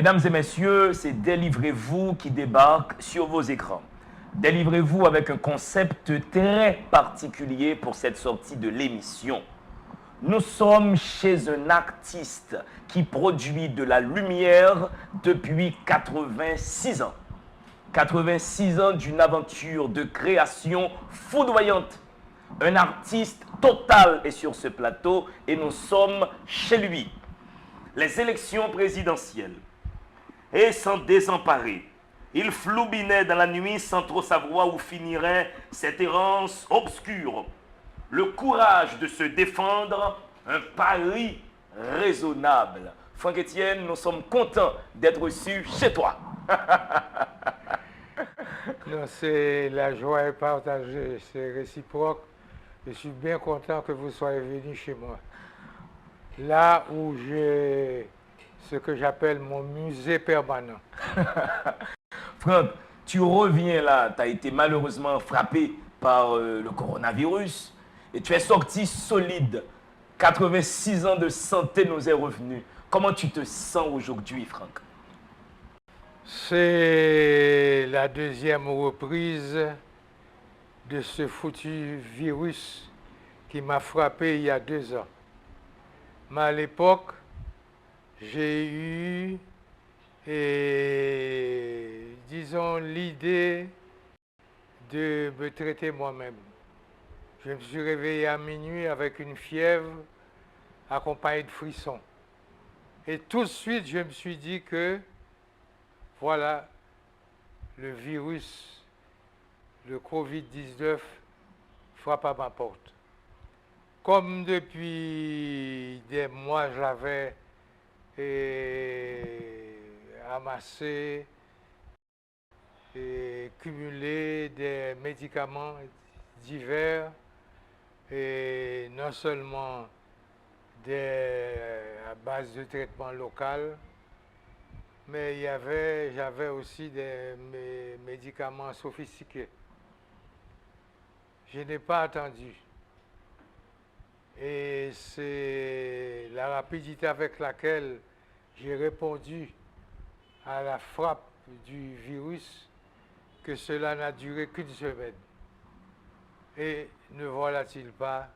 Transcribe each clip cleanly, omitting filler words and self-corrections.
Mesdames et messieurs, c'est Délivrez-vous qui débarque sur vos écrans. Délivrez-vous avec un concept très particulier pour cette sortie de l'émission. Nous sommes chez un artiste qui produit de la lumière depuis 86 ans. 86 ans d'une aventure de création foudroyante. Un artiste total est sur ce plateau et nous sommes chez lui. Les élections présidentielles. Et sans désemparer, il floubinait dans la nuit sans trop savoir où finirait cette errance obscure. Le courage de se défendre, un pari raisonnable. Franck Etienne, nous sommes contents d'être reçus chez toi. Non, c'est la joie est partagée, c'est réciproque. Je suis bien content que vous soyez venu chez moi. Là où j'ai ce que j'appelle mon musée permanent. Franck, tu reviens là, tu as été malheureusement frappé par le coronavirus et tu es sorti solide. 86 ans de santé nous est revenu. Comment tu te sens aujourd'hui, Franck? C'est la deuxième reprise de ce foutu virus qui m'a frappé il y a 2 ans. Mais à l'époque, j'ai eu, disons, l'idée de me traiter moi-même. Je me suis réveillé à minuit avec une fièvre accompagnée de frissons. Et tout de suite, je me suis dit que, voilà, le virus, le Covid-19 frappe à ma porte. Comme depuis des mois, j'avais amassé et cumulé des médicaments divers, et non seulement à base de traitement local, mais j'avais aussi des médicaments sophistiqués. Je n'ai pas attendu. Et c'est la rapidité avec laquelle j'ai répondu à la frappe du virus que cela n'a duré qu'une semaine. Et ne voilà-t-il pas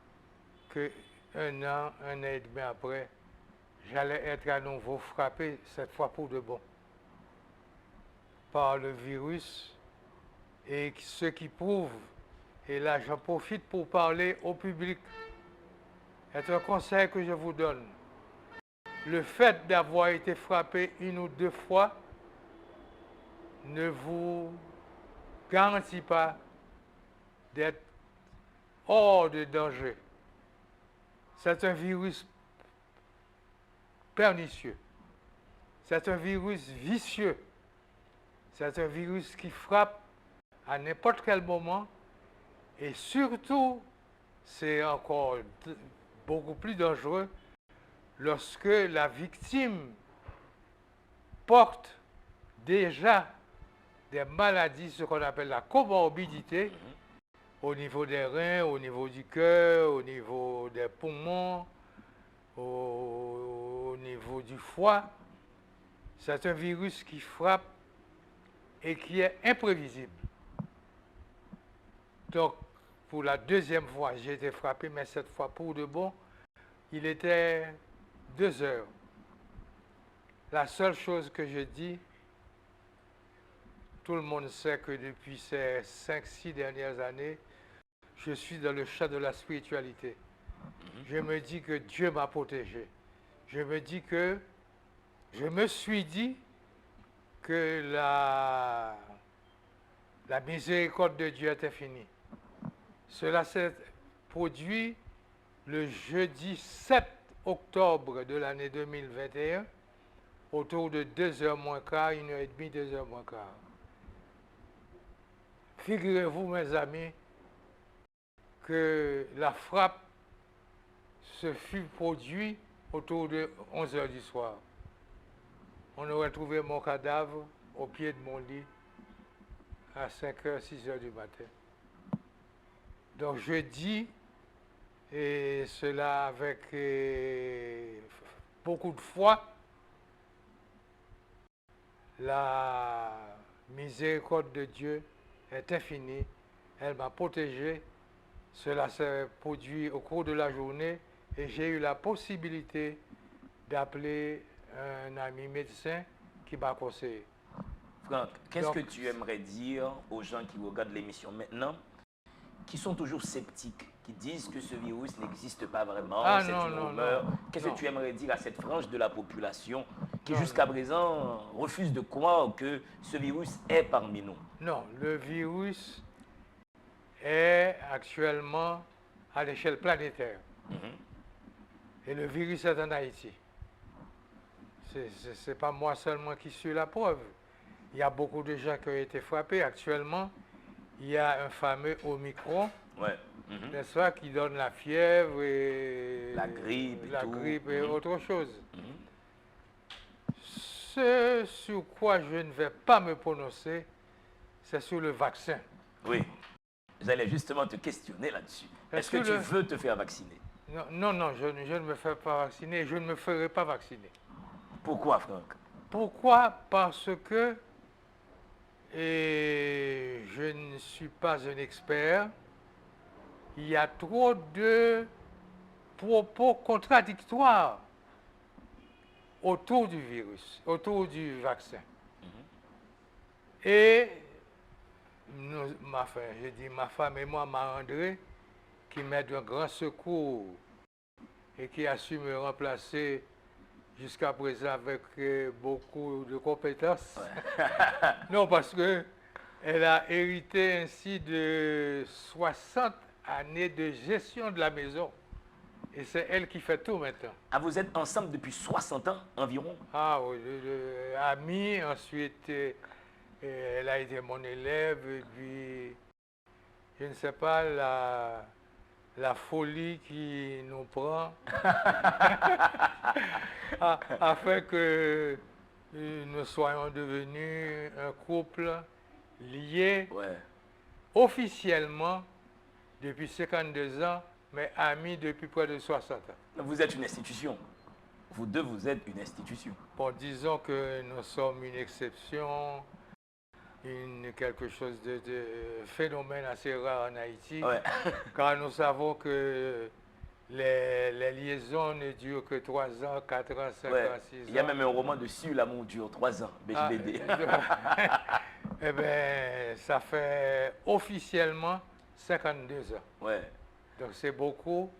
que un an et demi après, j'allais être à nouveau frappé, cette fois pour de bon, par le virus, et ce qui prouve, et là j'en profite pour parler au public, c'est un conseil que je vous donne. Le fait d'avoir été frappé 1 ou 2 fois ne vous garantit pas d'être hors de danger. C'est un virus pernicieux. C'est un virus vicieux. C'est un virus qui frappe à n'importe quel moment. Et surtout, c'est encore beaucoup plus dangereux lorsque la victime porte déjà des maladies, ce qu'on appelle la comorbidité, au niveau des reins, au niveau du cœur, au niveau des poumons, au niveau du foie. C'est un virus qui frappe et qui est imprévisible. Donc, pour la deuxième fois, j'ai été frappé, mais cette fois pour de bon. Il était 2 heures. La seule chose que je dis, tout le monde sait que depuis ces 5-6 dernières années, je suis dans le champ de la spiritualité. Je me dis que Dieu m'a protégé. Je me suis dit que la miséricorde de Dieu était finie. Cela s'est produit le jeudi 7 octobre de l'année 2021, autour de 2h moins quart, 1h30, 2h moins quart. Figurez-vous, mes amis, que la frappe se fut produite autour de 11h du soir. On aurait trouvé mon cadavre au pied de mon lit à 5h, 6h du matin. Donc je dis, et cela avec beaucoup de foi, la miséricorde de Dieu est infinie. Elle m'a protégé. Cela s'est produit au cours de la journée et j'ai eu la possibilité d'appeler un ami médecin qui m'a conseillé. Franck, qu'est-ce Donc, que tu aimerais dire aux gens qui regardent l'émission maintenant, qui sont toujours sceptiques, qui disent que ce virus n'existe pas vraiment, Ah c'est non, une non, rumeur? non, Qu'est-ce que non. tu aimerais dire à cette frange de la population qui Non, jusqu'à présent refuse de croire que ce virus est parmi nous? non, le virus est actuellement à l'échelle planétaire. Et le virus est en Haïti. Ce n'est pas moi seulement qui suis la preuve. Il y a beaucoup de gens qui ont été frappés. Actuellement, il y a un fameux Omicron, Ouais. n'est-ce pas, qui donne la fièvre et La grippe et la tout. grippe et autre chose. Mhm. Ce sur quoi je ne vais pas me prononcer, c'est sur le vaccin. Oui, j'allais justement te questionner là-dessus. Est-ce que tu veux te faire vacciner? Non, non, non, je ne me fais pas vacciner, je ne me ferai pas vacciner. Pourquoi, Franck? Pourquoi? Parce que je ne suis pas un expert. Il y a trop de propos contradictoires autour du virus, autour du vaccin. Et je dis ma femme et moi, Marc-André, qui m'aide d'un grand secours et qui a su me remplacer jusqu'à présent avec beaucoup de compétences. Ouais. Non, parce qu'elle a hérité ainsi de 60 années de gestion de la maison. Et c'est elle qui fait tout maintenant. Ah, vous êtes ensemble depuis 60 ans environ? Ah oui, amie, ensuite elle a été mon élève, et puis je ne sais pas, la folie qui nous prend afin que nous soyons devenus un couple lié Ouais. officiellement depuis 52 ans, mais amis depuis près de 60 ans. Vous êtes une institution. Vous deux, vous êtes une institution. Bon, disons que nous sommes une exception, quelque chose de phénomène assez rare en Haïti, Ouais. car nous savons que les liaisons ne durent que 3 ans, 4 ans, 5 Ouais. ans, 6 ans. Il y a même un roman dessus, L'amour dure 3 ans, BJBD. Eh bien, ça fait officiellement 52 ans. Ouais. Donc c'est beaucoup.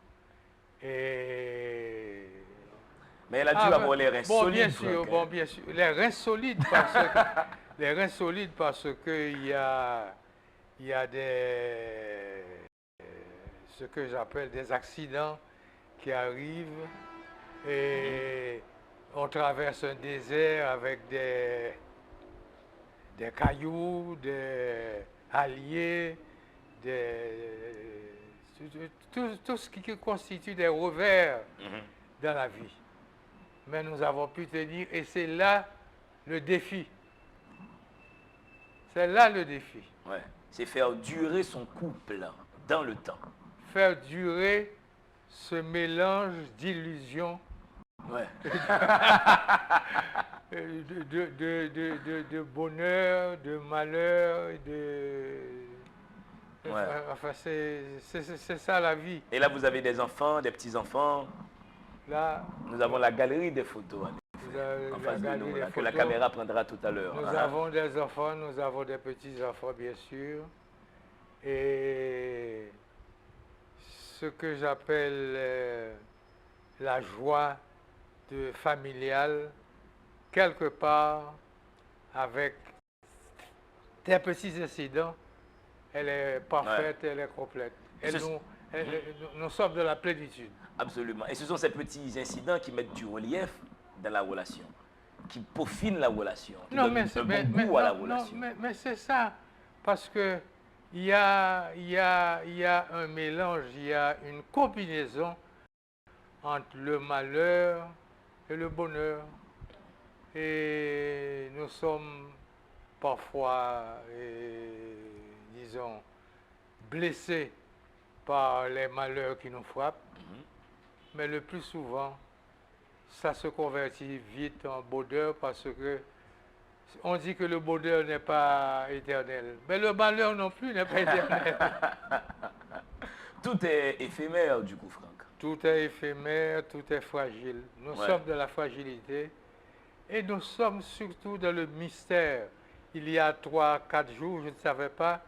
Et Mais elle a dû avoir les reins bon, solides. bien sûr, Franck, bon, hein. bien sûr. Les reins solides les reins solides parce que il y a ce que j'appelle des accidents qui arrivent et on traverse un désert avec des cailloux, des halliers, tout ce qui constitue des revers dans la vie. Mais nous avons pu tenir et c'est là le défi. C'est là le défi. Ouais. C'est faire durer son couple dans le temps. Faire durer ce mélange d'illusions, Ouais. de bonheur, de malheur, Ouais. enfin, c'est ça la vie. Et là, vous avez des enfants, des petits-enfants. Là, Nous avons la galerie des photos vous avez en la face de galerie nous, des là, que la photos. caméra prendra tout à l'heure. Nous Hein. avons des enfants, nous avons des petits-enfants, bien sûr. Et ce que j'appelle la joie familiale, quelque part, avec des petits incidents, elle est parfaite, elle est complète. Nous sommes de la plénitude. Absolument. Et ce sont ces petits incidents qui mettent du relief dans la relation, qui peaufinent la relation, qui donnent un bon goût à la relation. Mais c'est ça, parce que il y a un mélange, il y a une combinaison entre le malheur et le bonheur. Et nous sommes parfois, disons, blessés par les malheurs qui nous frappent, mais le plus souvent, ça se convertit vite en bonheur parce que On dit que le bonheur n'est pas éternel, mais le malheur non plus n'est pas éternel. Tout est éphémère, du coup, Franck. Tout est éphémère, tout est fragile. Nous Ouais. sommes dans la fragilité et nous sommes surtout dans le mystère. Il y a 3, 4 jours, je ne savais pas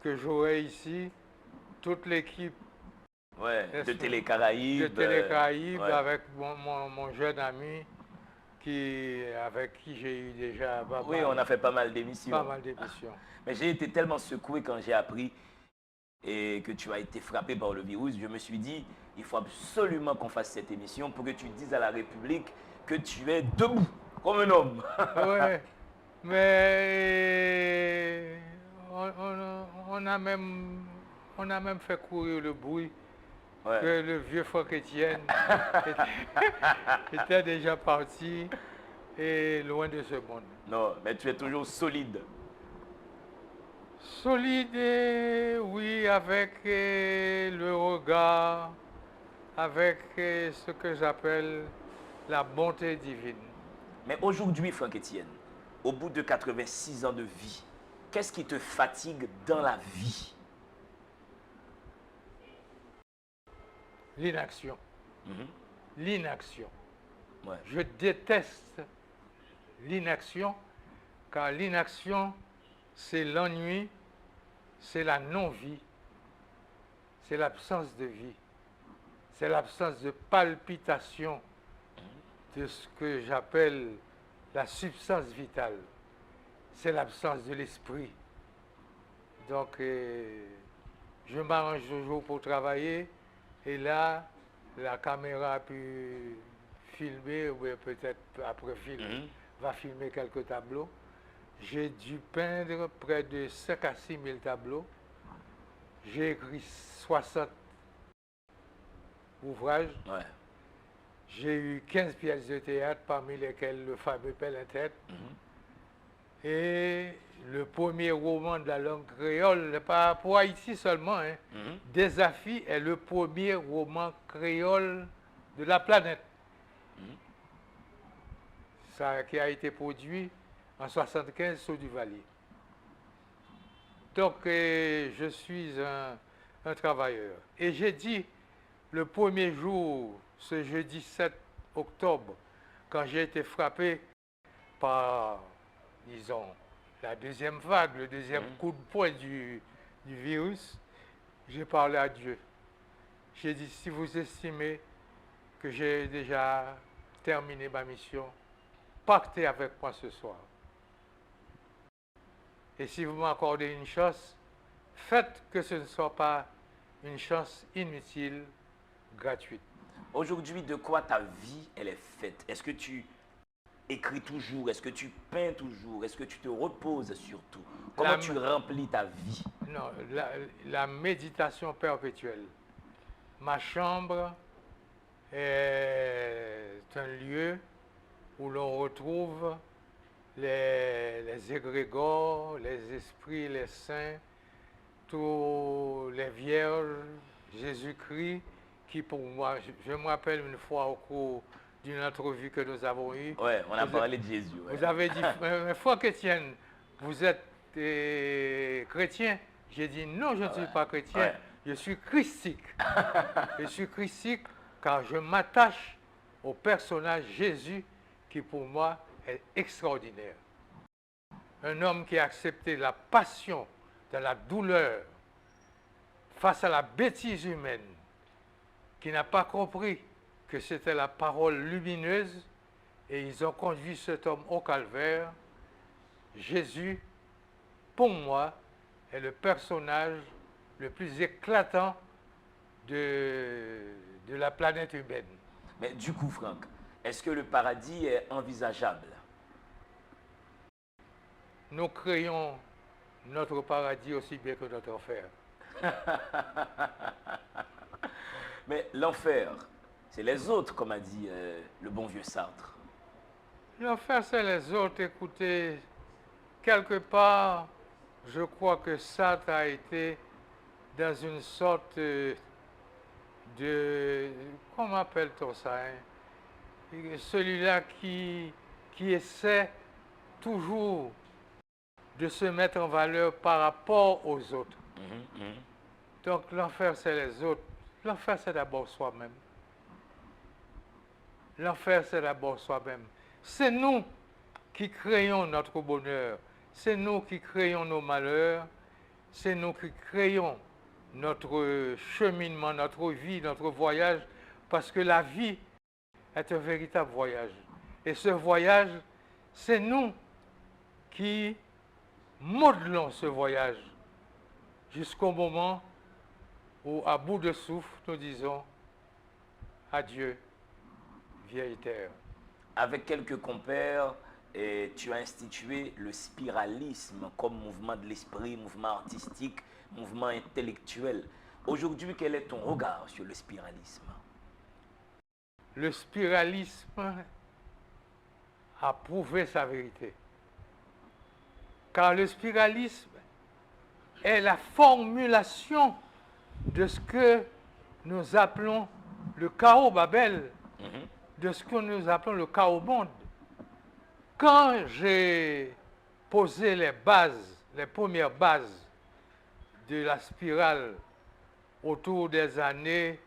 que j'aurais ici toute l'équipe Ouais, de de Télé-Caraïbes. Télé-Caraïbes Ouais. avec mon jeune ami avec qui j'ai eu déjà Oui, on a fait pas mal pas d'émissions. mal d'émissions. Mais j'ai été tellement secoué quand j'ai appris et que tu as été frappé par le virus. Je me suis dit, il faut absolument qu'on fasse cette émission pour que tu dises à la République que tu es debout, comme un homme. Oui, mais on a même fait courir le bruit Ouais. que le vieux Franck Étienne était déjà parti et loin de ce monde. Non, mais tu es toujours solide. Solide, oui, avec le regard, avec ce que j'appelle la bonté divine. Mais aujourd'hui, Franck Etienne, au bout de 86 ans de vie, qu'est-ce qui te fatigue dans la vie? L'inaction. Mhm. L'inaction. Ouais. Je déteste l'inaction, car l'inaction, c'est l'ennui, c'est la non-vie, c'est l'absence de vie, c'est l'absence de palpitation de ce que j'appelle la substance vitale, c'est l'absence de l'esprit. Donc, je m'arrange toujours pour travailler, et là, la caméra a pu filmer, ou peut-être après film, va filmer quelques tableaux. J'ai dû peindre près de 5 à 6 000 tableaux. J'ai écrit 60 ouvrages. Ouais. J'ai eu 15 pièces de théâtre, parmi lesquelles le fameux Pelle-en-Tête. Et le premier roman de la langue créole, pas pour Haïti seulement, hein. Désafi est le premier roman créole de la planète. Ça qui a été produit en 1975 sur Duvalier. Donc, je suis un travailleur. Et j'ai dit, le premier jour, ce jeudi 7 octobre, quand j'ai été frappé par, disons, la deuxième vague, le deuxième coup de poing du virus, j'ai parlé à Dieu. J'ai dit, si vous estimez que j'ai déjà terminé ma mission, partez avec moi ce soir. Et si vous m'accordez une chance, faites que ce ne soit pas une chance inutile, gratuite. Aujourd'hui, de quoi ta vie, elle est faite? Est-ce que tu écris toujours? Est-ce que tu peins toujours? Est-ce que tu te reposes surtout? Comment tu remplis ta vie? Non, la méditation perpétuelle. Ma chambre est un lieu où l'on retrouve les égrégores, les esprits, les saints, tous les vierges, Jésus-Christ, qui pour moi, je me rappelle une fois au cours d'une entrevue que nous avons eue. Ouais, on a parlé de Jésus. Ouais. Vous avez dit, mais Franck Etienne, vous êtes chrétien? J'ai dit, non, je ne suis pas chrétien, je suis christique. Je suis christique car je m'attache au personnage Jésus qui pour moi est extraordinaire. Un homme qui a accepté la passion de la douleur face à la bêtise humaine, qui n'a pas compris que c'était la parole lumineuse, et ils ont conduit cet homme au calvaire. Jésus, pour moi, est le personnage le plus éclatant de la planète humaine. Mais du coup, Franck, est-ce que le paradis est envisageable? Nous créons notre paradis aussi bien que notre enfer. Mais l'enfer, c'est les autres, comme a dit le bon vieux Sartre. L'enfer, c'est les autres. Écoutez, quelque part, je crois que Sartre a été dans une sorte de comment appelle-t-on ça, hein? Celui-là qui essaie toujours de se mettre en valeur par rapport aux autres. Donc l'enfer, c'est les autres. L'enfer, c'est d'abord soi-même. L'enfer, c'est d'abord soi-même. C'est nous qui créons notre bonheur. C'est nous qui créons nos malheurs. C'est nous qui créons notre cheminement, notre vie, notre voyage. Parce que la vie est un véritable voyage. Et ce voyage, c'est nous qui modelons ce voyage jusqu'au moment où, à bout de souffle, nous disons adieu, vieille terre. Avec quelques compères, tu as institué le spiralisme comme mouvement de l'esprit, mouvement artistique, mouvement intellectuel. Aujourd'hui, quel est ton regard sur le spiralisme? Le spiralisme a prouvé sa vérité. Car le spiralisme est la formulation de ce que nous appelons le chaos Babel, de ce que nous appelons le chaos monde. Quand j'ai posé les bases, les premières bases de la spirale autour des années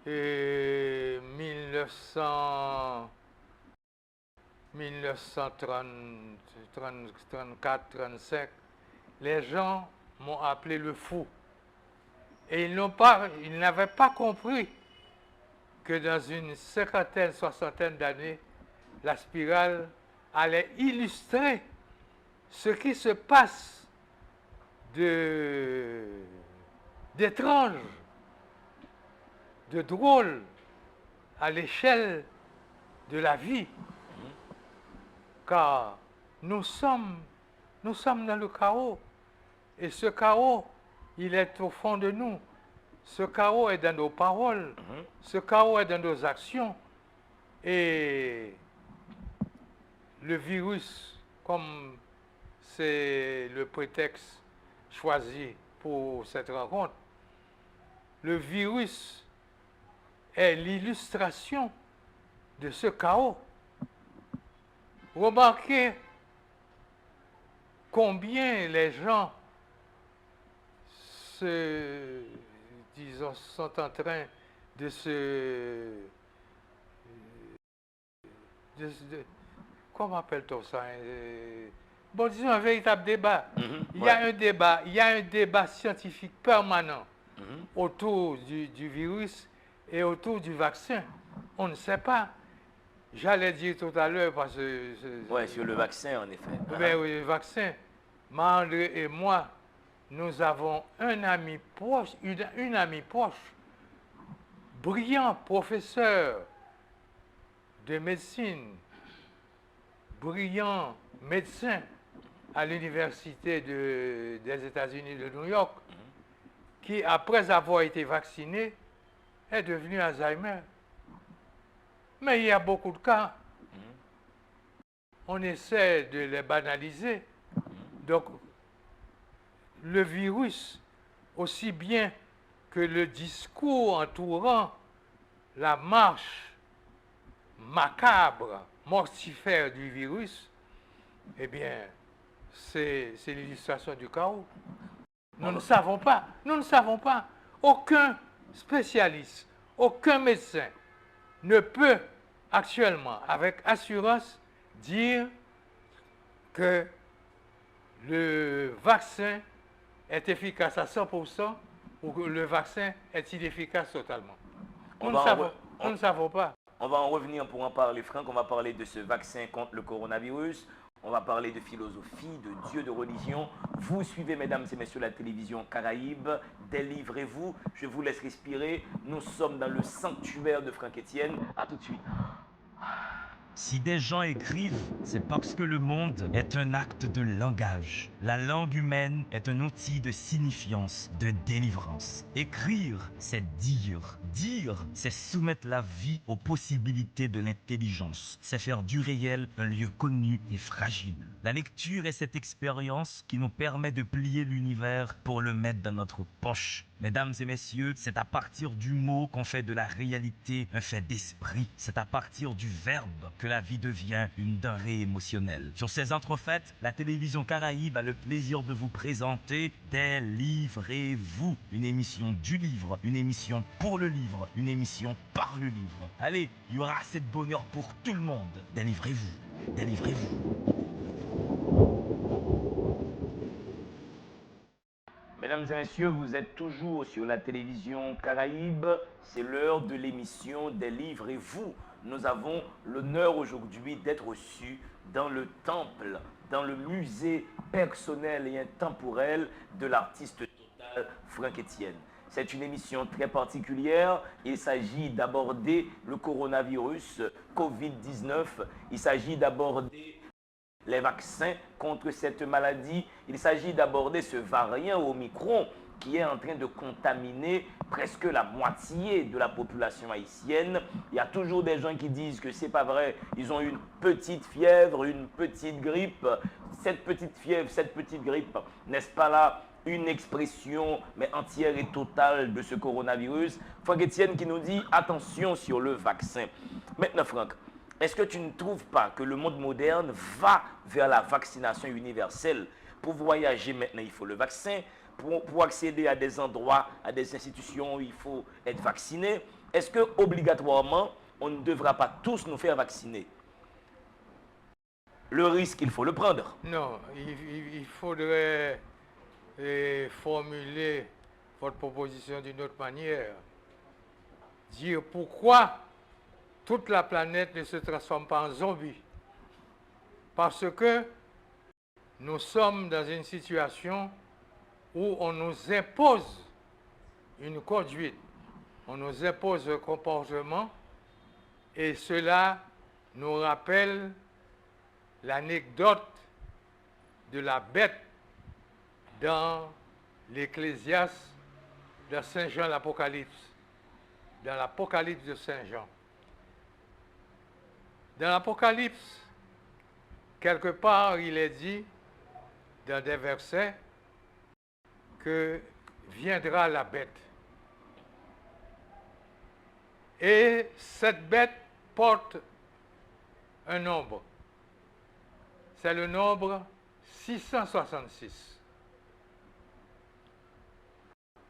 1934, 35, les gens m'ont appelé le fou. Et ils n'avaient pas compris que dans une cinquantaine, soixantaine d'années, la spirale allait illustrer ce qui se passe d'étrange, de drôle à l'échelle de la vie. Car nous sommes dans le chaos. Et ce chaos, il est au fond de nous. Ce chaos est dans nos paroles. Ce chaos est dans nos actions. Et le virus, comme c'est le prétexte choisi pour cette rencontre, le virus est l'illustration de ce chaos. Remarquez combien les gens sont en train de comment appelle-t-on ça? Bon, disons un véritable débat. Il y a un débat scientifique permanent autour du virus et autour du vaccin. On ne sait pas. J'allais dire tout à l'heure parce que... Oui, sur le vaccin, en effet. Ben oui, le vaccin. André et moi, nous avons un ami proche, une amie proche, brillant professeur de médecine, brillant médecin à l'université des États-Unis de New York, qui, après avoir été vacciné, est devenu Alzheimer. Mais il y a beaucoup de cas. On essaie de les banaliser. Donc, le virus, aussi bien que le discours entourant la marche macabre, mortifère du virus, eh bien, c'est l'illustration du chaos. Nous ne savons pas. Nous ne savons pas. Aucun spécialiste, aucun médecin ne peut actuellement, avec assurance, dire que le vaccin est efficace à 100% ou que le vaccin est inefficace totalement. Nous ne savons pas. On va en revenir pour en parler, Franck. On va parler de ce vaccin contre le coronavirus. On va parler de philosophie, de Dieu, de religion. Vous suivez, mesdames et messieurs, la télévision Caraïbe. Délivrez-vous. Je vous laisse respirer. Nous sommes dans le sanctuaire de Franck Etienne. À tout de suite. Si des gens écrivent, c'est parce que le monde est un acte de langage. La langue humaine est un outil de signifiance, de délivrance. Écrire, c'est dire. Dire, c'est soumettre la vie aux possibilités de l'intelligence. C'est faire du réel un lieu connu et fragile. La lecture est cette expérience qui nous permet de plier l'univers pour le mettre dans notre poche. Mesdames et messieurs, c'est à partir du mot qu'on fait de la réalité un fait d'esprit. C'est à partir du verbe que que la vie devient une denrée émotionnelle. Sur ces entrefaites, la télévision Caraïbe a le plaisir de vous présenter Délivrez-vous, une émission du livre, une émission pour le livre, une émission par le livre. Allez, il y aura assez de bonheur pour tout le monde. Délivrez-vous, délivrez-vous. Mesdames et messieurs, vous êtes toujours sur la télévision Caraïbe. C'est l'heure de l'émission Délivrez-vous. Nous avons l'honneur aujourd'hui d'être reçus dans le temple, dans le musée personnel et intemporel de l'artiste total Franck Etienne. C'est une émission très particulière. Il s'agit d'aborder le coronavirus Covid-19. Il s'agit d'aborder les vaccins contre cette maladie. Il s'agit d'aborder ce variant Omicron qui est en train de contaminer presque la moitié de la population haïtienne. Il y a toujours des gens qui disent que c'est pas vrai. Ils ont une petite fièvre, une petite grippe. Cette petite fièvre, cette petite grippe, n'est-ce pas là une expression mais entière et totale de ce coronavirus? Franck Etienne qui nous dit attention sur le vaccin. Maintenant Franck, est-ce que tu ne trouves pas que le monde moderne va vers la vaccination universelle? Pour voyager maintenant, il faut le vaccin. Pour accéder à des endroits, à des institutions, il faut être vacciné. Est-ce que obligatoirement, on ne devra pas tous nous faire vacciner? Le risque, il faut le prendre. Non, il faudrait formuler votre proposition d'une autre manière. Dire pourquoi toute la planète ne se transforme pas en zombie. Parce que nous sommes dans une situation où on nous impose une conduite, on nous impose un comportement, et cela nous rappelle l'anecdote de la bête dans l'Ecclésiaste de Saint Jean l'Apocalypse, dans l'Apocalypse de Saint Jean. Dans l'Apocalypse, quelque part, il est dit, dans des versets, que viendra la bête. Et cette bête porte un nombre. C'est le nombre 666.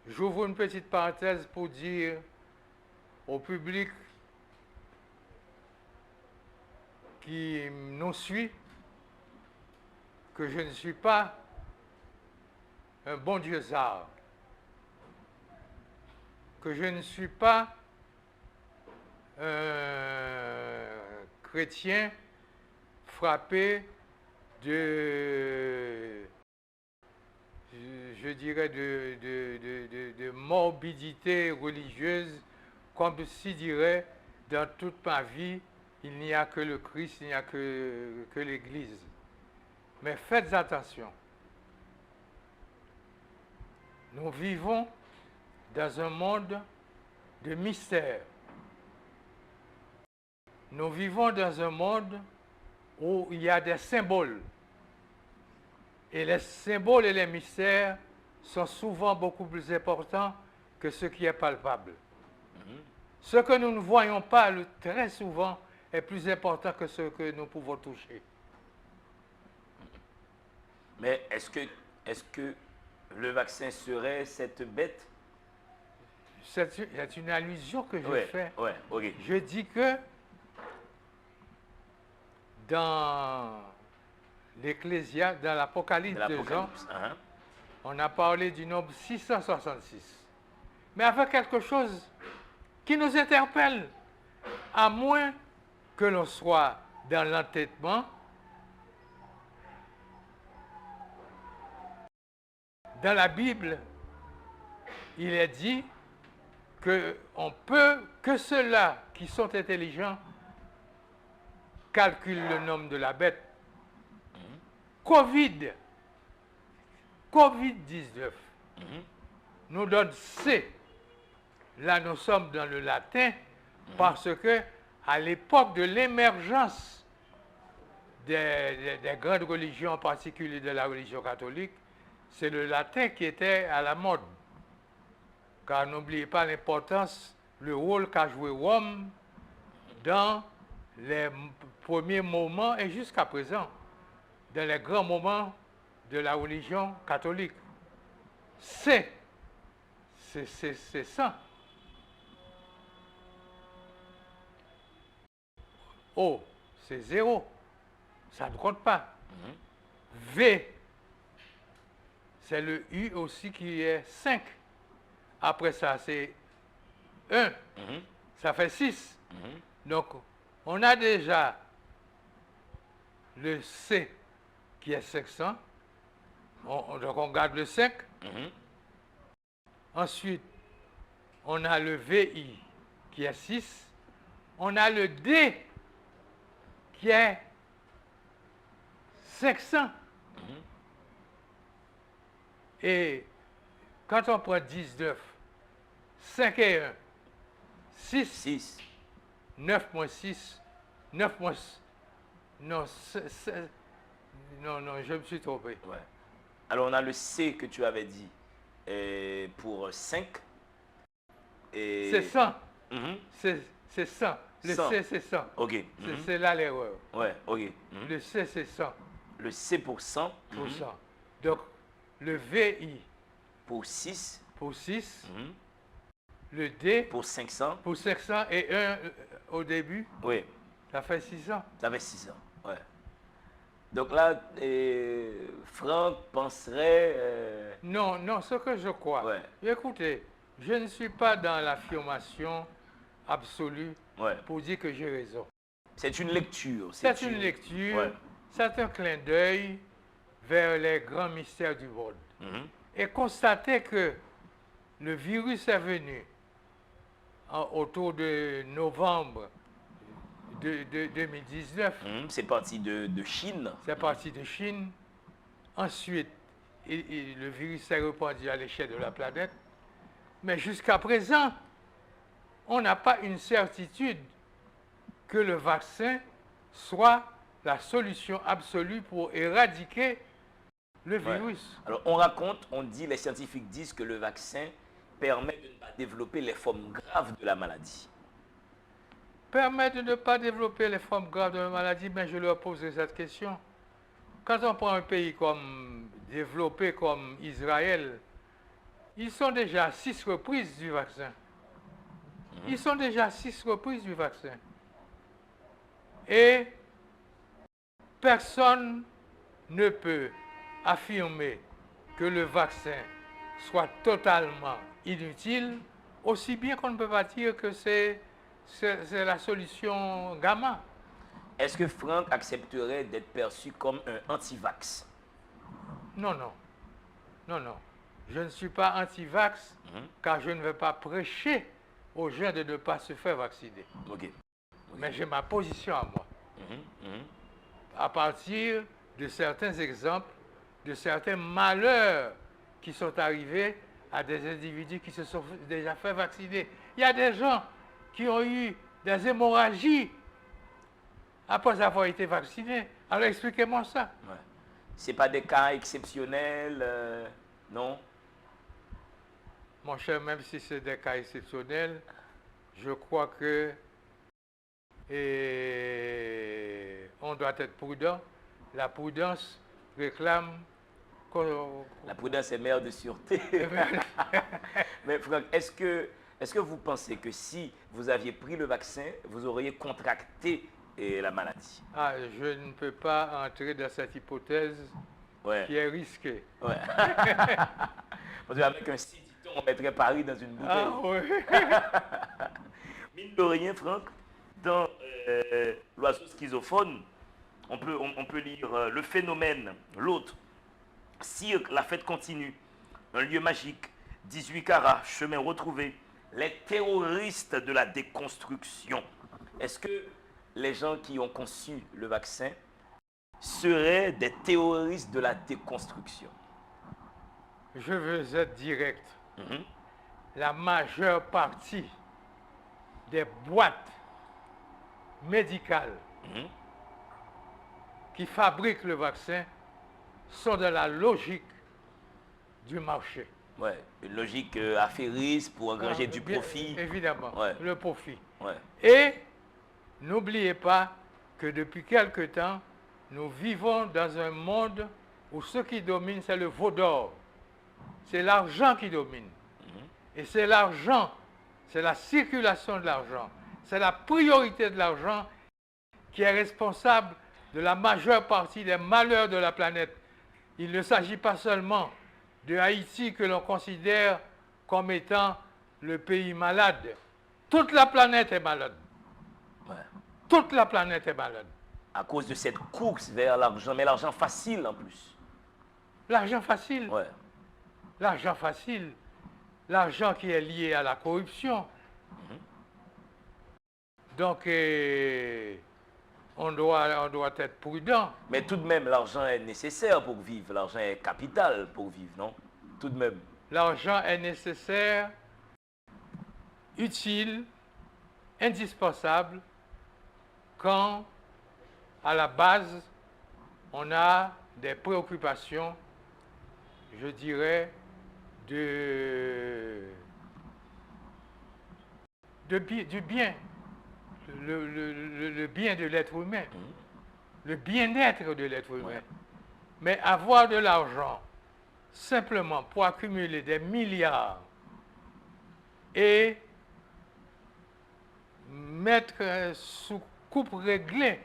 J'ouvre une petite parenthèse pour dire au public qui nous suit que je ne suis pas un bon dieu-zard, que je ne suis pas un chrétien frappé de, je dirais, de morbidité religieuse, comme si dirait, dans toute ma vie, il n'y a que le Christ, il n'y a que l'Église. Mais faites attention. Nous vivons dans un monde de mystère. Nous vivons dans un monde où il y a des symboles. Et les symboles et les mystères sont souvent beaucoup plus importants que ce qui est palpable. Ce que nous ne voyons pas très souvent est plus important que ce que nous pouvons toucher. Mais est-ce que le vaccin serait cette bête? C'est une allusion que je fais. Ouais, ok. Je dis que dans l'Ecclésiaste, dans l'Apocalypse de Jean, on a parlé du nombre 666. Mais avec quelque chose qui nous interpelle, à moins que l'on soit dans l'entêtement, dans la Bible, il est dit qu'on peut, que ceux-là qui sont intelligents calculent le nombre de la bête. Covid-19 nous donne C. Là, nous sommes dans le latin parce que à l'époque de l'émergence des grandes religions, en particulier de la religion catholique, c'est le latin qui était à la mode. Car n'oubliez pas l'importance, le rôle qu'a joué Rome dans les premiers moments et jusqu'à présent, dans les grands moments de la religion catholique. C'est ça. O, c'est 0. Ça ne compte pas. V, c'est le U aussi qui est 5. Après ça, c'est 1. Ça fait 6. Donc, on a déjà le C qui est 500. Donc, on garde le 5. Ensuite, on a le VI qui est 6. On a le D qui est 500. Et quand on prend 19, 5 et 1, 6, 9 moins 6, 9 moins... Non, non, je me suis trompé. Ouais. Alors, on a le C que tu avais dit pour 5. Et... C'est 100. C'est 100. Le 100. C, c'est 100. OK. C'est là l'erreur. Ouais, OK. Le C, c'est 100. Le C pour 100. Pour 100. Donc, le VI pour 6. Pour 6. Le D pour 500. Pour 500 et 1 au début. Oui. Ça fait 600. Ça fait 600, ouais. Donc là, Franck penserait... Non, non, ce que je crois. Ouais. Écoutez, je ne suis pas dans l'affirmation absolue pour dire que j'ai raison. C'est une lecture. C'est une lecture, ouais. C'est un clin d'œil vers les grands mystères du monde. Et constater que le virus est venu autour de novembre de 2019. C'est parti de Chine. C'est parti de Chine. Ensuite, le virus s'est répandu à l'échelle de la planète. Mais jusqu'à présent, on n'a pas une certitude que le vaccin soit la solution absolue pour éradiquer le virus. Alors, on dit, les scientifiques disent que le vaccin permet de ne pas développer les formes graves de la maladie. Permet de ne pas développer les formes graves de la maladie, mais je leur poserai cette question. Quand on prend un pays développé comme Israël, ils sont déjà à 6 reprises du vaccin. Ils sont déjà à 6 reprises du vaccin. Et personne ne peut affirmer que le vaccin soit totalement inutile, aussi bien qu'on ne peut pas dire que c'est la solution gamma. Est-ce que Franck accepterait d'être perçu comme un anti-vax? Non, non. Non, non. Je ne suis pas anti-vax, car je ne vais pas prêcher aux gens de ne pas se faire vacciner. OK. Mais j'ai ma position à moi. À partir de certains exemples, de certains malheurs qui sont arrivés à des individus qui se sont déjà fait vacciner. Il y a des gens qui ont eu des hémorragies après avoir été vaccinés. Alors expliquez-moi ça. Ouais. Ce n'est pas des cas exceptionnels, non? Mon cher, même si c'est des cas exceptionnels, je crois que on doit être prudent. La prudence réclame La prudence est mère de sûreté. Mais Franck, est-ce que vous pensez que si vous aviez pris le vaccin, vous auriez contracté la maladie? Ah, je ne peux pas entrer dans cette hypothèse qui est risquée. Ouais. Parce qu'avec un Céditon, on mettrait Paris dans une bouteille. Ah oui. Mine de rien, Franck, dans l'oiseau schizophone, on peut lire le phénomène, l'autre, cirque, la fête continue, un lieu magique, 18 carats, chemin retrouvé, les terroristes de la déconstruction. Est-ce que les gens qui ont conçu le vaccin seraient des terroristes de la déconstruction? Je veux être direct. La majeure partie des boîtes médicales qui fabriquent le vaccin sont dans la logique du marché. Ouais, une logique affairiste pour engranger du profit. Évidemment, le profit. Ouais. Et n'oubliez pas que depuis quelque temps, nous vivons dans un monde où ce qui domine, c'est le veau d'or. C'est l'argent qui domine. Et c'est l'argent, c'est la circulation de l'argent, c'est la priorité de l'argent qui est responsable de la majeure partie des malheurs de la planète. Il ne s'agit pas seulement de Haïti que l'on considère comme étant le pays malade. Toute la planète est malade. Ouais. Toute la planète est malade. À cause de cette course vers l'argent, mais l'argent facile en plus. L'argent facile. Ouais. L'argent facile. L'argent qui est lié à la corruption. Donc, on doit être prudent. Mais tout de même, l'argent est nécessaire pour vivre. L'argent est capital pour vivre, non? Tout de même. L'argent est nécessaire, utile, indispensable, quand, à la base, on a des préoccupations, je dirais, du bien, le bien de l'être humain, le bien-être de l'être humain. Ouais. Mais avoir de l'argent simplement pour accumuler des milliards et mettre sous coupe réglée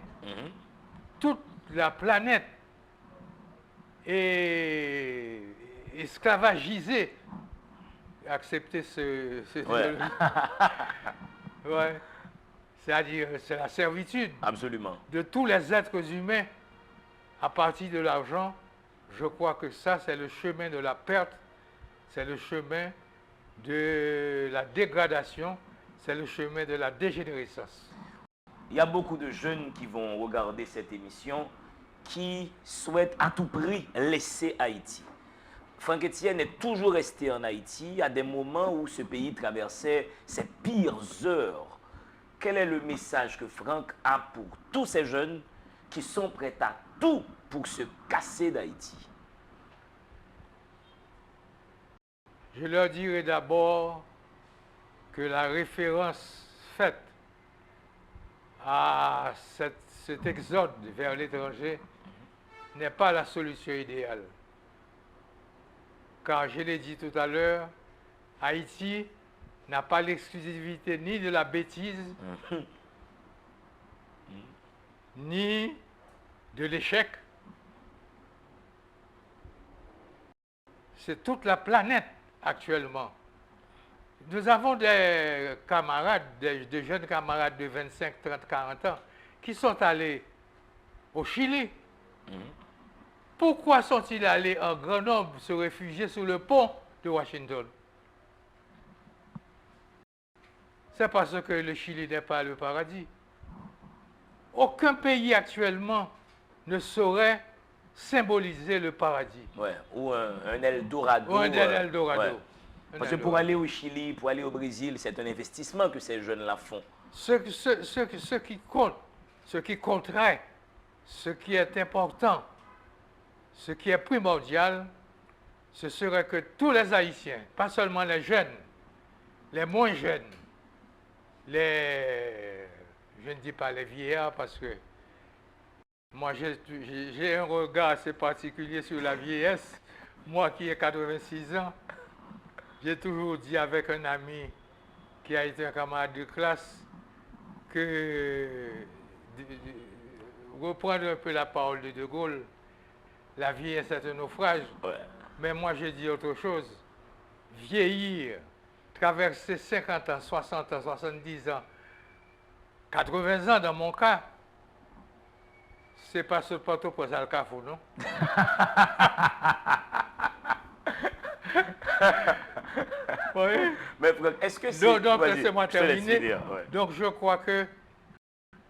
toute la planète et esclavagiser, accepter Ouais. ouais. C'est-à-dire, c'est la servitude Absolument. de tous les êtres humains à partir de l'argent. Je crois que ça, c'est le chemin de la perte, c'est le chemin de la dégradation, c'est le chemin de la dégénérescence. Il y a beaucoup de jeunes qui vont regarder cette émission qui souhaitent à tout prix laisser Haïti. Franck Etienne est toujours resté en Haïti à des moments où ce pays traversait ses pires heures. Quel est le message que Franck a pour tous ces jeunes qui sont prêts à tout pour se casser d'Haïti? Je leur dirai d'abord que la référence faite à cet exode vers l'étranger n'est pas la solution idéale. Car je l'ai dit tout à l'heure, Haïti n'a pas l'exclusivité ni de la bêtise, ni de l'échec. C'est toute la planète actuellement. Nous avons des camarades, des jeunes camarades de 25, 30, 40 ans qui sont allés au Chili. Pourquoi sont-ils allés en grand nombre se réfugier sous le pont de Washington? C'est parce que le Chili n'est pas le paradis. Aucun pays actuellement ne saurait symboliser le paradis. Ouais, ou un Eldorado. Ou un Eldorado. Ouais. Parce que pour aller au Chili, pour aller au Brésil, c'est un investissement que ces jeunes-là font. Ce qui compte, ce qui compterait, ce qui est important, ce qui est primordial, ce serait que tous les Haïtiens, pas seulement les jeunes, les moins jeunes, je ne dis pas les vieillards parce que moi j'ai un regard assez particulier sur la vieillesse. Moi qui ai 86 ans, j'ai toujours dit avec un ami qui a été un camarade de classe que, reprendre un peu la parole de De Gaulle, la vieillesse est un naufrage. Ouais. Mais moi je dis autre chose. Vieillir, traverser 50 ans, 60 ans, 70 ans, 80 ans dans mon cas, c'est pas ce poteau pour ça le cafou, non? Oui. Mais Franck, est-ce que c'est... Donc Vas-y, laissez-moi je te laisse terminer. finir, ouais. Donc je crois que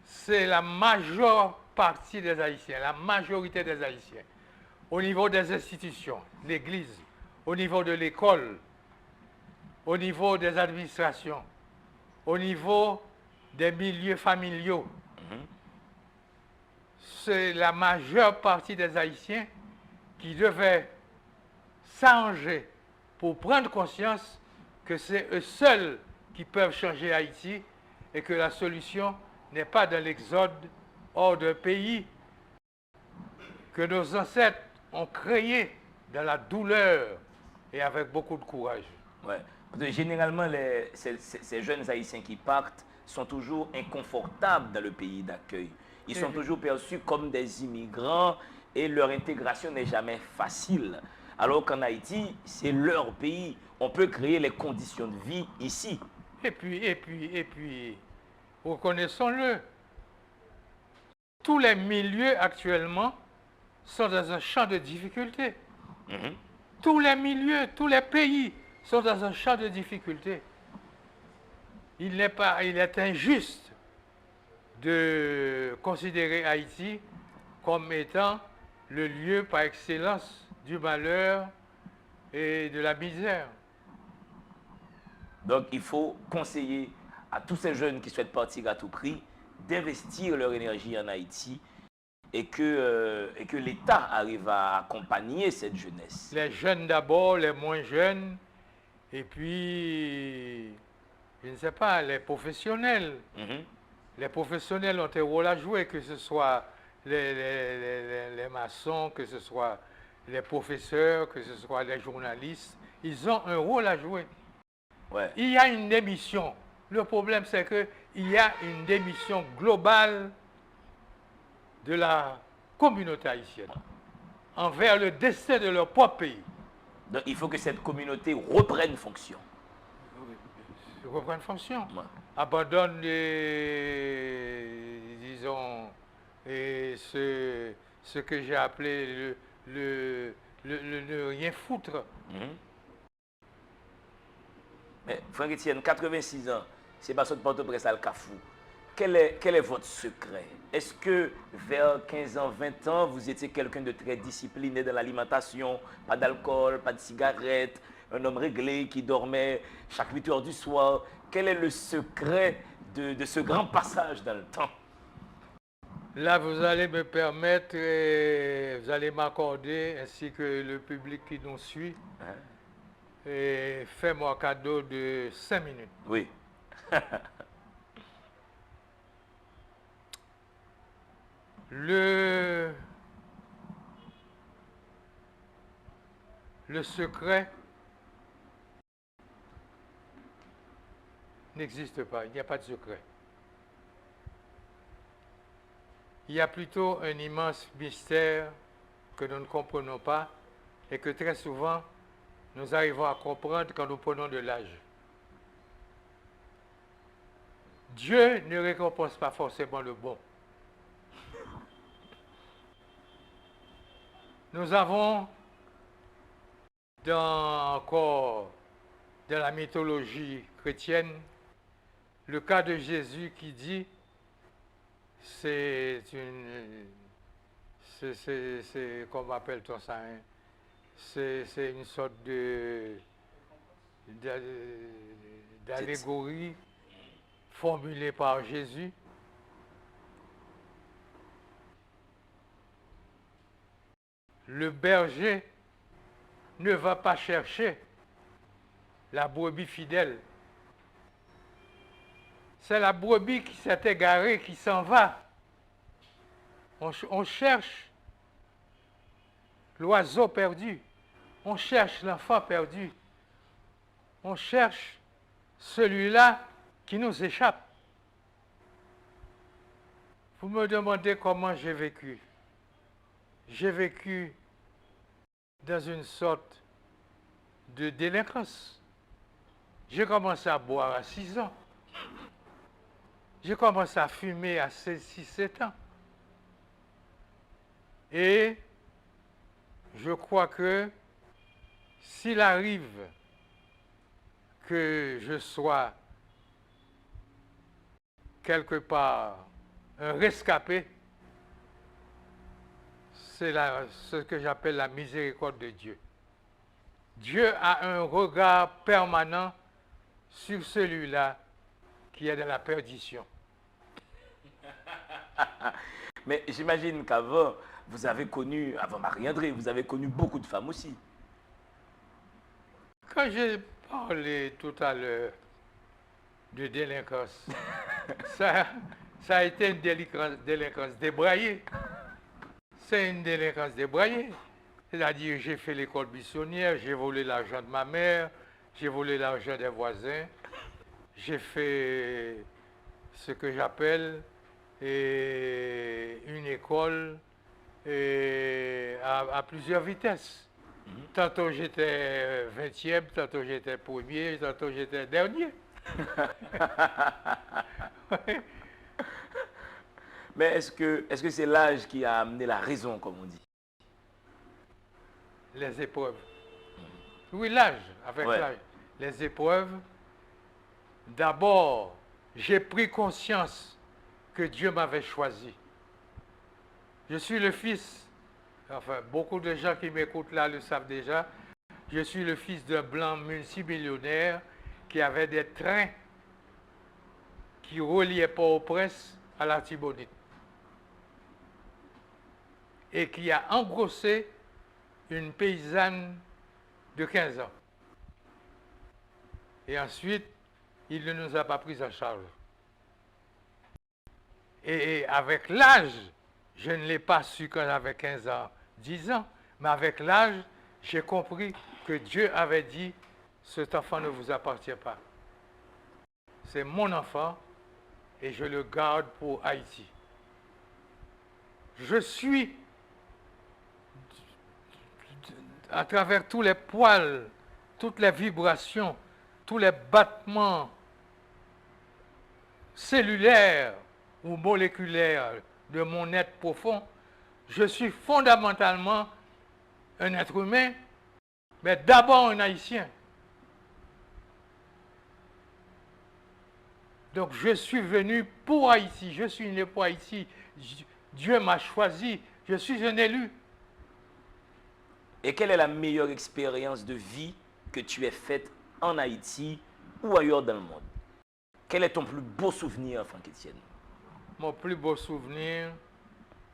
c'est la majeure partie des Haïtiens, la majorité des Haïtiens, au niveau des institutions, l'Église, au niveau de l'école, au niveau des administrations, au niveau des milieux familiaux. C'est la majeure partie des Haïtiens qui devaient s'arranger pour prendre conscience que c'est eux seuls qui peuvent changer Haïti et que la solution n'est pas dans l'exode, hors d'un pays que nos ancêtres ont créé dans la douleur et avec beaucoup de courage. Ouais. Parce que généralement, ces jeunes Haïtiens qui partent sont toujours inconfortables dans le pays d'accueil. Ils sont toujours perçus comme des immigrants et leur intégration n'est jamais facile. Alors qu'en Haïti, c'est leur pays. On peut créer les conditions de vie ici. Et puis, reconnaissons-le, tous les milieux actuellement sont dans un champ de difficultés. Mhm. Tous les milieux, tous les pays sont dans un champ de difficultés. Il est injuste de considérer Haïti comme étant le lieu par excellence du malheur et de la misère. Donc, il faut conseiller à tous ces jeunes qui souhaitent partir à tout prix d'investir leur énergie en Haïti et que l'État arrive à accompagner cette jeunesse. Les jeunes d'abord, les moins jeunes, et puis, je ne sais pas, les professionnels. Mhm. Les professionnels ont un rôle à jouer, que ce soit les maçons, que ce soit les professeurs, que ce soit les journalistes. Ils ont un rôle à jouer. Ouais. Il y a une démission. Le problème, c'est qu'il y a une démission globale de la communauté haïtienne envers le destin de leur propre pays. Donc, il faut que cette communauté reprenne fonction. Reprenne fonction. Ouais. Abandonne, disons, ce que j'ai appelé le rien foutre. Mhm. Mais Franck Etienne, 86 ans, c'est pas de Port-au-Prince à le Cafou. Quel est votre secret? Est-ce que vers 15 ans, 20 ans, vous étiez quelqu'un de très discipliné dans l'alimentation, pas d'alcool, pas de cigarettes, un homme réglé qui dormait chaque 8 heures du soir? Quel est le secret de ce grand passage dans le temps? Là, vous allez me permettre, vous allez m'accorder, ainsi que le public qui nous suit, Hein? et fais-moi cadeau de 5 minutes. Oui. Le secret n'existe pas, il n'y a pas de secret. Il y a plutôt un immense mystère que nous ne comprenons pas et que très souvent nous arrivons à comprendre quand nous prenons de l'âge. Dieu ne récompense pas forcément le bon. Nous avons encore dans la mythologie chrétienne le cas de Jésus qui dit, comment appelle-t-on ça, hein? C'est une sorte d'allégorie formulée par Jésus. Le berger ne va pas chercher la brebis fidèle. C'est la brebis qui s'est égarée, qui s'en va. On cherche l'oiseau perdu. On cherche l'enfant perdu. On cherche celui-là qui nous échappe. Vous me demandez comment j'ai vécu. J'ai vécu dans une sorte de délinquance. J'ai commencé à boire à 6 ans. J'ai commencé à fumer à 6-7 ans. Et je crois que s'il arrive que je sois quelque part un rescapé, c'est ce que j'appelle la miséricorde de Dieu. Dieu a un regard permanent sur celui-là qui est dans la perdition. Mais j'imagine qu'avant, vous avez connu, avant Marie-André, vous avez connu beaucoup de femmes aussi. Quand j'ai parlé tout à l'heure de délinquance, Ça a été une délinquance débraillée. C'est une délinquance débraillée. C'est-à-dire, j'ai fait l'école buissonnière, j'ai volé l'argent de ma mère, j'ai volé l'argent des voisins, j'ai fait ce que j'appelle une école à plusieurs vitesses. Tantôt j'étais 20e, tantôt j'étais premier, tantôt j'étais dernier. Mais est-ce que c'est l'âge qui a amené la raison, comme on dit? Les épreuves. Oui, l'âge, avec Ouais. l'âge. Les épreuves. D'abord, j'ai pris conscience que Dieu m'avait choisi. Je suis le fils, enfin, beaucoup de gens qui m'écoutent là le savent déjà, je suis le fils d'un blanc multimillionnaire qui avait des trains qui reliaient Port-au-Prince à la Tibonite et qui a engrossé une paysanne de 15 ans. Et ensuite, il ne nous a pas pris en charge. Et avec l'âge, je ne l'ai pas su quand j'avais 15 ans, 10 ans, mais avec l'âge, j'ai compris que Dieu avait dit, cet enfant ne vous appartient pas. C'est mon enfant et je le garde pour Haïti. Je suis, à travers tous les poils, toutes les vibrations, tous les battements cellulaires ou moléculaires de mon être profond, je suis fondamentalement un être humain, mais d'abord un Haïtien. Donc je suis venu pour Haïti, je suis né pour Haïti, Dieu m'a choisi, je suis un élu. Et quelle est la meilleure expérience de vie que tu aies faite en Haïti ou ailleurs dans le monde? Quel est ton plus beau souvenir, Franck Etienne? Mon plus beau souvenir,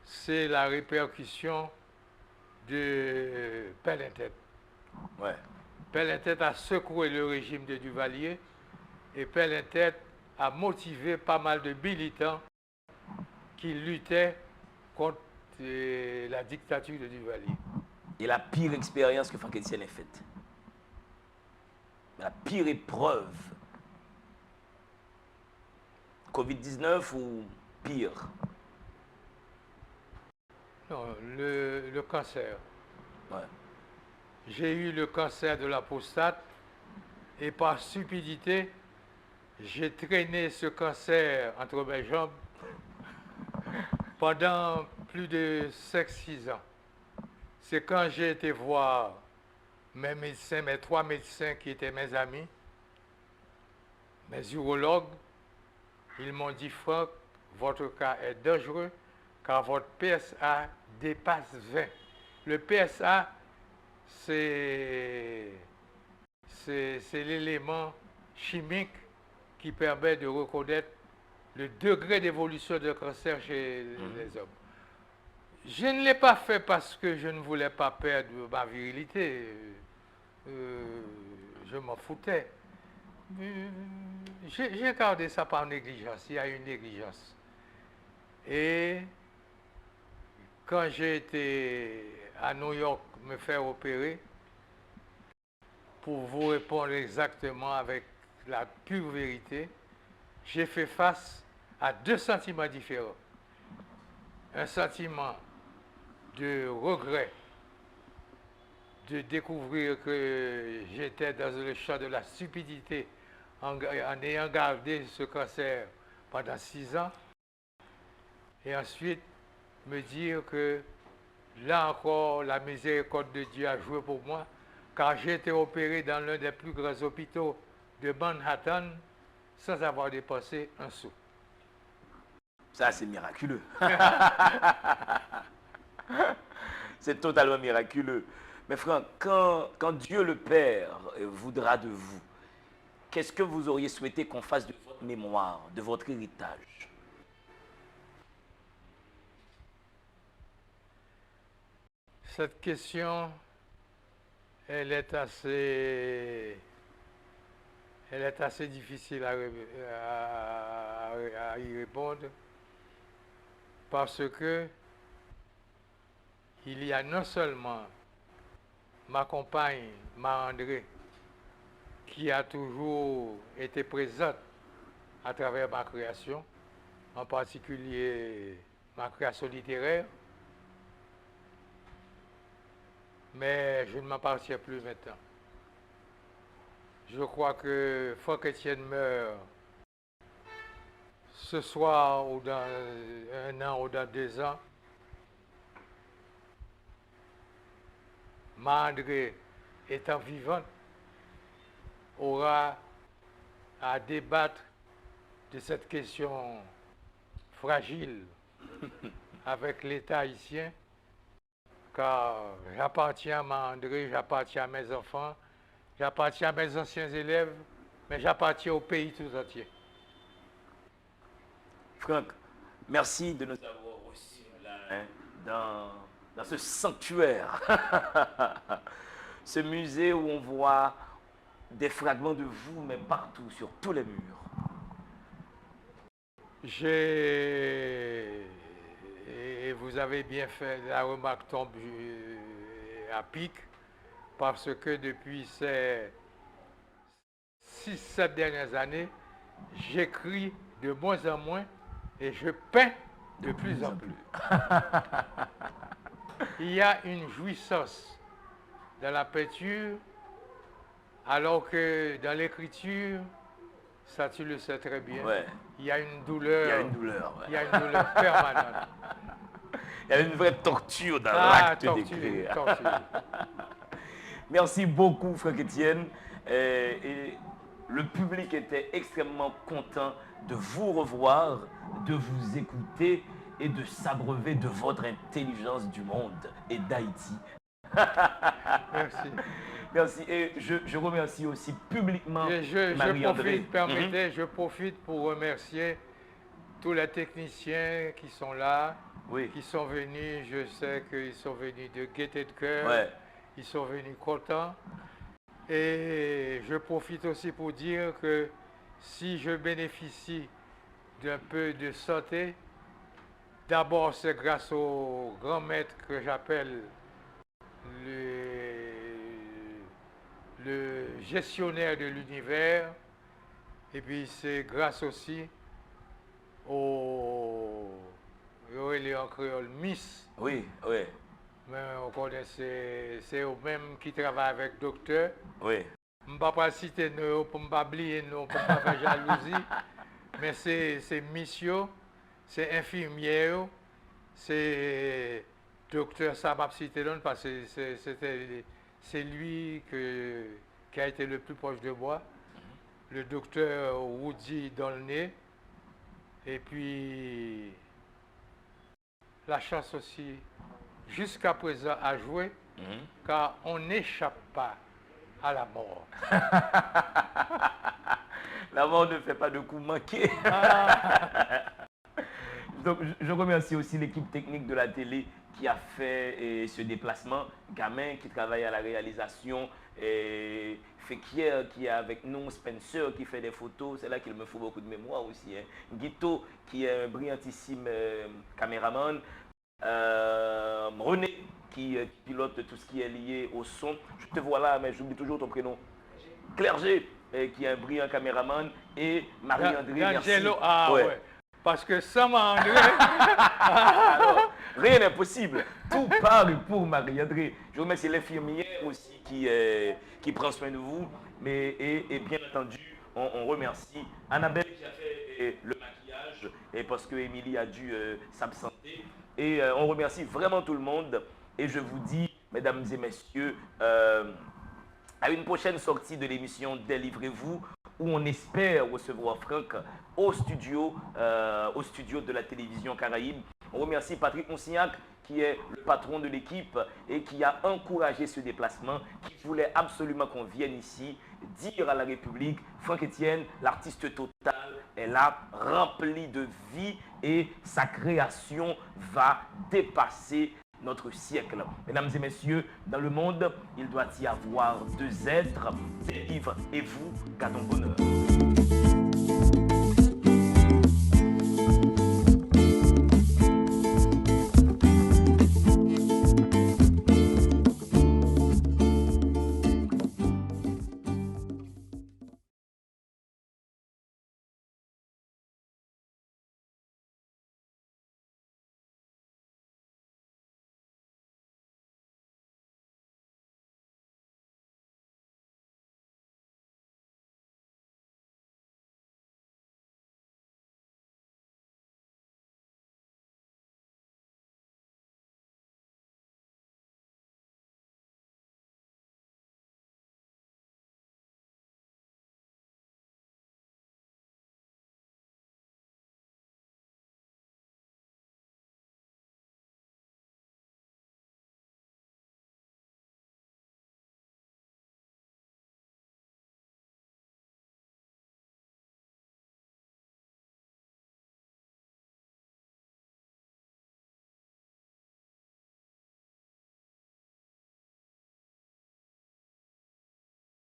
c'est la répercussion de Pellentet. Ouais. Pellentet a secoué le régime de Duvalier et Pellentet a motivé pas mal de militants qui luttaient contre la dictature de Duvalier. Et la pire expérience que Franck Etienne ait faite? La pire épreuve? Covid-19 ou pire? Non, le cancer. Ouais. J'ai eu le cancer de la prostate et par stupidité, j'ai traîné ce cancer entre mes jambes pendant plus de 5-6 ans. C'est quand j'ai été voir mes médecins, mes 3 médecins qui étaient mes amis, mes urologues, ils m'ont dit, Franck, votre cas est dangereux car votre PSA dépasse 20. Le PSA, c'est l'élément chimique qui permet de reconnaître le degré d'évolution de cancer chez les hommes. Je ne l'ai pas fait parce que je ne voulais pas perdre ma virilité. Je m'en foutais. J'ai gardé ça par négligence. Il y a une négligence. Et quand j'ai été à New York me faire opérer, pour vous répondre exactement avec la pure vérité, j'ai fait face à 2 sentiments différents. Un sentiment de regret, de découvrir que j'étais dans le champ de la stupidité en ayant gardé ce cancer pendant 6 ans. Et ensuite, me dire que là encore, la miséricorde de Dieu a joué pour moi, car j'ai été opéré dans l'un des plus grands hôpitaux de Manhattan sans avoir dépensé un sou. Ça, c'est miraculeux. C'est totalement miraculeux. Mais Franck, quand Dieu le Père voudra de vous, qu'est-ce que vous auriez souhaité qu'on fasse de votre mémoire, de votre héritage? Cette question, elle est assez difficile à y répondre parce que il y a non seulement ma compagne, Marie-André, qui a toujours été présente à travers ma création, en particulier ma création littéraire, mais je ne m'appartiens plus maintenant. Je crois que Franck Etienne meurt ce soir ou dans 1 an ou dans 2 ans. Marie-André, étant vivante, aura à débattre de cette question fragile avec l'État haïtien, car j'appartiens à Marie-André, j'appartiens à mes enfants, j'appartiens à mes anciens élèves, mais j'appartiens au pays tout entier. Franck, merci de nous avoir reçus là, hein, dans ce sanctuaire, ce musée où on voit des fragments de vous, mais partout, sur tous les murs. Et vous avez bien fait, la remarque tombe à pic, parce que depuis ces 6-7 dernières années, j'écris de moins en moins et je peins de plus en plus. Il y a une jouissance dans la peinture, alors que dans l'écriture, ça tu le sais très bien, Ouais. il y a une douleur. Il y a une douleur. Ouais. Il y a une douleur permanente. Il y a une vraie torture dans Ah, l'acte d'écrire. torture. Merci beaucoup, Franck Etienne. Et le public était extrêmement content de vous revoir, de vous écouter et de s'abreuver de votre intelligence du monde et d'Haïti. Merci. Merci. Et je remercie aussi publiquement Marie-André. Je profite pour remercier tous les techniciens qui sont là, Oui. qui sont venus. Je sais qu'ils sont venus de gaieté de cœur. Ouais. Ils sont venus contents. Et je profite aussi pour dire que si je bénéficie d'un peu de santé, d'abord c'est grâce au grand maître que j'appelle le gestionnaire de l'univers, et puis c'est grâce aussi au en créole Miss. Oui, oui, Mais on connaît, c'est eux-mêmes qui travaillent avec docteur. oui. Je ne vais pas citer nous pour ne pas oublier, pour ne pas faire jalousie, mais c'est Missio, c'est infirmier, c'est docteur Sabab Citedon, parce que c'est lui qui a été le plus proche de moi, le docteur Woody Dolnay, et puis la chance aussi, jusqu'à présent, à jouer, car on n'échappe pas à la mort. La mort ne fait pas de coups manqués. Donc, je remercie aussi l'équipe technique de la télé qui a fait ce déplacement. Gamin qui travaille à la réalisation, Fekir qui est avec nous, Spencer qui fait des photos. C'est là qu'il me faut beaucoup de mémoire aussi. Hein. Guito qui est un brillantissime caméraman. René qui pilote tout ce qui est lié au son. Je te vois là, mais j'oublie toujours ton prénom. Clergé, qui est un brillant caméraman. Et Marie-André, merci. Ah ouais. Parce que sans Marie-André... Alors, rien n'est possible. Tout part pour Marie-André. Je remercie l'infirmière aussi qui prend soin de vous. Et bien entendu, on remercie Annabelle qui a fait le maquillage et parce que Émilie a dû s'absenter. Et on remercie vraiment tout le monde. Et je vous dis, mesdames et messieurs, à une prochaine sortie de l'émission Délivrez-vous, où on espère recevoir Franck au studio de la télévision Caraïbe. On remercie Patrick Monsignac, qui est le patron de l'équipe et qui a encouragé ce déplacement, qui voulait absolument qu'on vienne ici dire à la République, Franck Etienne, l'artiste total, est là, rempli de vie et sa création va dépasser notre siècle. Mesdames et messieurs, dans le monde, il doit y avoir deux êtres, des livres et vous, gardons bonheur.